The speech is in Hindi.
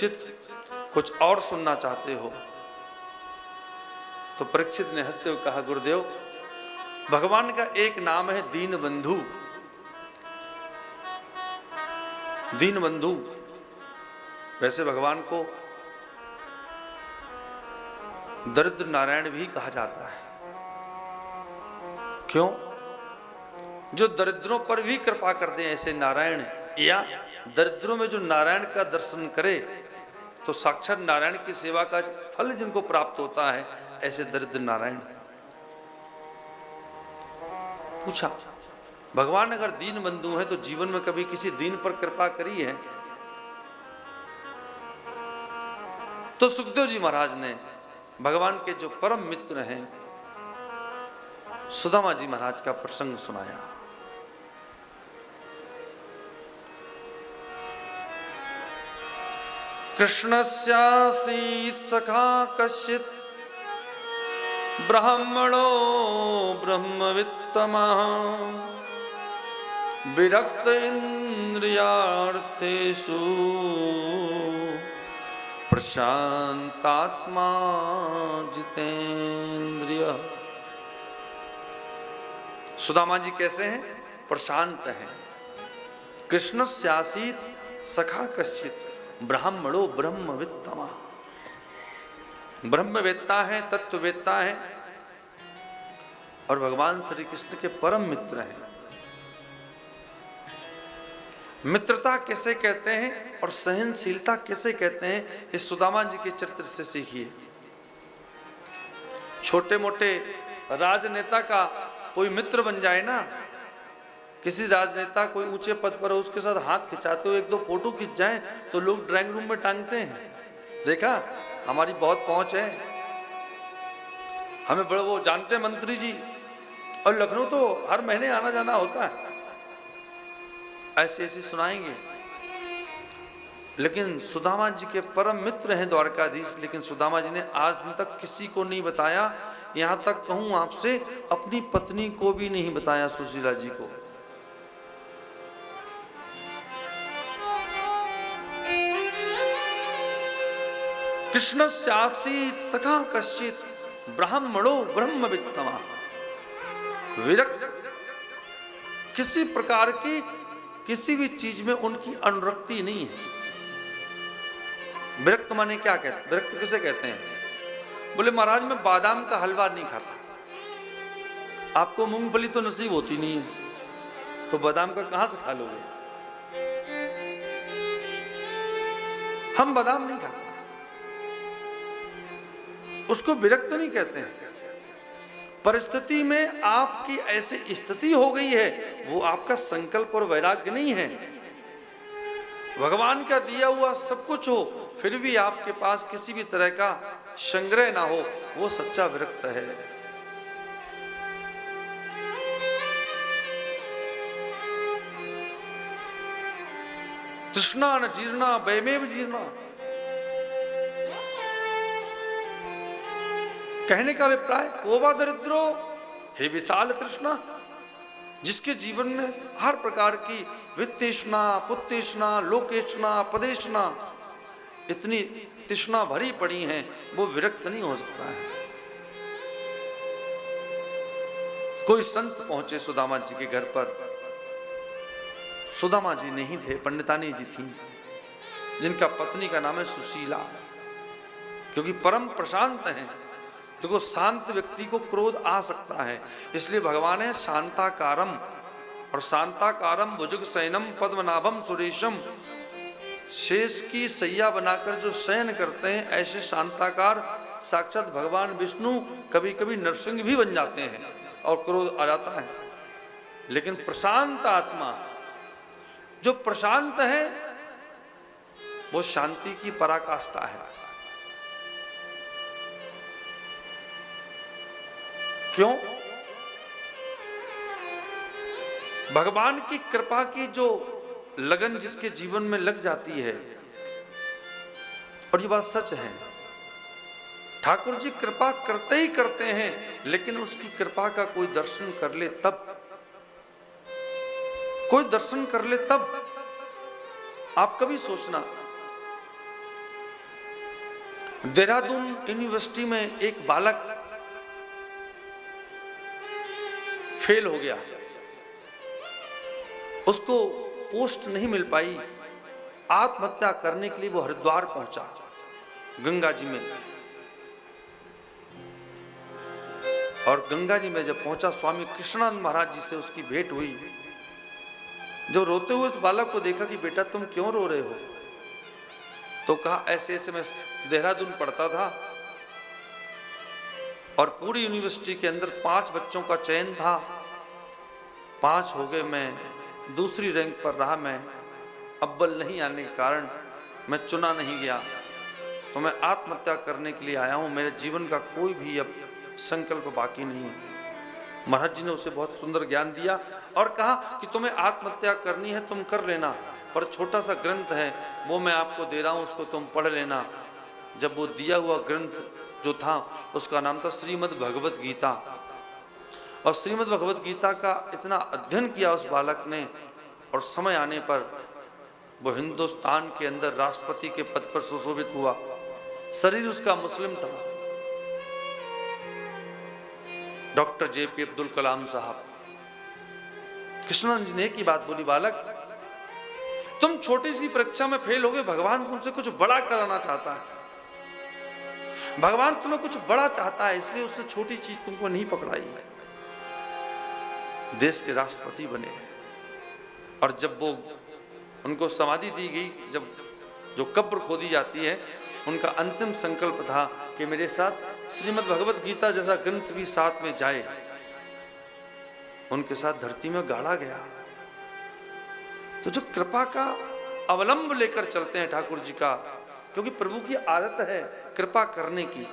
परीक्षित कुछ और सुनना चाहते हो? तो परीक्षित ने हंसते हुए कहा, गुरुदेव, भगवान का एक नाम है दीन बंधु। दीन बंधु, वैसे भगवान को दरिद्र नारायण भी कहा जाता है। क्यों? जो दरिद्रों पर भी कृपा करते हैं ऐसे नारायण, या दरिद्रों में जो नारायण का दर्शन करे तो साक्षात नारायण की सेवा का फल जिनको प्राप्त होता है, ऐसे दरिद्र नारायण। पूछा, भगवान अगर दीन बंधु है तो जीवन में कभी किसी दीन पर कृपा करी है? तो सुखदेव जी महाराज ने भगवान के जो परम मित्र हैं सुदामा जी महाराज का प्रसंग सुनाया। कृष्णस्यासीत् सखा कश्चित् ब्राह्मणो ब्रह्मवित्तमः विरक्त इंद्रियार्थेषु प्रशांतात्मा जितेंद्रिय। सुदामा जी कैसे हैं? प्रशांत हैं। कृष्णस्यासीत् सखा कश्चित् ब्राह्मणो ब्रह्मवित्तमः, ब्रह्मवेत्ता है, तत्ववेत्ता है और भगवान श्री कृष्ण के परम मित्र हैं। मित्रता कैसे कहते हैं और सहनशीलता कैसे कहते हैं, इस सुदामा जी के चरित्र से सीखिए। छोटे मोटे राजनेता का कोई मित्र बन जाए ना, किसी राजनेता कोई ऊंचे पद पर हो, उसके साथ हाथ खिंचाते हो, एक दो फोटो खिंच जाए तो लोग ड्राइंग रूम में टांगते हैं। देखा, हमारी बहुत पहुंच है, हमें बड़े वो जानते हैं मंत्री जी, और लखनऊ तो हर महीने आना जाना होता है। ऐसे ऐसे सुनाएंगे। लेकिन सुदामा जी के परम मित्र हैं द्वारकाधीश, लेकिन सुदामा जी ने आज दिन तक किसी को नहीं बताया, यहां तक कहूं आपसे अपनी पत्नी को भी नहीं बताया, सुशीला जी को। कृष्णस्यासीत् सखा कश्चित् ब्राह्मणो ब्रह्मवित्तमः विरक्त, किसी प्रकार की किसी भी चीज में उनकी अनुरक्ति नहीं है। विरक्त माने क्या कहते हैं? विरक्त किसे कहते हैं? बोले महाराज मैं बादाम का हलवा नहीं खाता। आपको मूंगफली तो नसीब होती नहीं है, तो बादाम का कहां से खा लोगे? हम बादाम नहीं खाते, उसको विरक्त नहीं कहते हैं। परिस्थिति में आपकी ऐसी स्थिति हो गई है, वो आपका संकल्प और वैराग्य नहीं है। भगवान का दिया हुआ सब कुछ हो, फिर भी आपके पास किसी भी तरह का संग्रह ना हो, वो सच्चा विरक्त है। तृष्णा न जीर्णा वयमेव जीर्णा, कहने का अभिप्राय कोबा दरिद्रो हे विशाल तृष्णा, जिसके जीवन में हर प्रकार की वित्तेष्णा, पुत्तेष्णा, लोकेष्णा, पदेष्णा, इतनी तृष्णा भरी पड़ी हैं, वो विरक्त नहीं हो सकता है। कोई संत पहुंचे सुदामा जी के घर पर। सुदामा जी नहीं थे, पंडितानी जी थी, जिनका पत्नी का नाम है सुशीला, क्योंकि परम प्रशांत हैं। देखो, शांत व्यक्ति को क्रोध आ सकता है, इसलिए भगवान है शांताकारम, और शांताकारम भुजग शयनम पद्मनाभम सुरेशम, शेष की सैया बनाकर जो शयन करते हैं, ऐसे शांताकार साक्षात भगवान विष्णु कभी कभी नरसिंह भी बन जाते हैं और क्रोध आ जाता है। लेकिन प्रशांत आत्मा, जो प्रशांत है, वो शांति की पराकाष्ठा है। क्यों? भगवान की कृपा की जो लगन जिसके जीवन में लग जाती है, और ये बात सच है, ठाकुर जी कृपा करते ही करते हैं, लेकिन उसकी कृपा का कोई दर्शन कर ले तब, कोई दर्शन कर ले तब। आप कभी सोचना, देहरादून यूनिवर्सिटी में एक बालक फेल हो गया, उसको पोस्ट नहीं मिल पाई, आत्महत्या करने के लिए वो हरिद्वार पहुंचा, गंगा जी में। और गंगा जी में जब पहुंचा, स्वामी कृष्णानंद महाराज जी से उसकी भेंट हुई। जो रोते हुए उस बालक को देखा कि बेटा तुम क्यों रो रहे हो, तो कहा ऐसे ऐसे मैं देहरादून पढ़ता था और पूरी यूनिवर्सिटी के अंदर 5 बच्चों का चयन था, 5 हो गए, मैं दूसरी रैंक पर रहा, मैं अव्वल नहीं आने के कारण मैं चुना नहीं गया, तो मैं आत्महत्या करने के लिए आया हूं, मेरे जीवन का कोई भी अब संकल्प बाकी नहीं है। महाराज जी ने उसे बहुत सुंदर ज्ञान दिया और कहा कि तुम्हें आत्महत्या करनी है तुम कर लेना, पर छोटा सा ग्रंथ है वो मैं आपको दे रहा हूं, उसको तुम पढ़ लेना। जब वो दिया हुआ ग्रंथ जो था उसका नाम था श्रीमद् भगवत गीता, और श्रीमद् भगवत गीता का इतना अध्ययन किया उस बालक ने, और समय आने पर वो हिंदुस्तान के अंदर राष्ट्रपति के पद पर सुशोभित हुआ। शरीर उसका मुस्लिम था। डॉक्टर JP अब्दुल कलाम साहब, कृष्णानंद जी ने की बात बोली, बालक तुम छोटी सी परीक्षा में फेल हो गए, भगवान तुमसे कुछ बड़ा कराना चाहता है, भगवान तुम्हें कुछ बड़ा चाहता है, इसलिए उससे छोटी चीज तुमको नहीं पकड़ाई। देश के राष्ट्रपति बने, और जब वो उनको समाधि दी गई, जब जो कब्र खोदी जाती है, उनका अंतिम संकल्प था कि मेरे साथ श्रीमद् भगवत गीता जैसा ग्रंथ भी साथ में जाए। उनके साथ धरती में गाड़ा गया। तो जो कृपा का अवलंब लेकर चलते हैं ठाकुर जी का, क्योंकि प्रभु की आदत है कृपा करने की,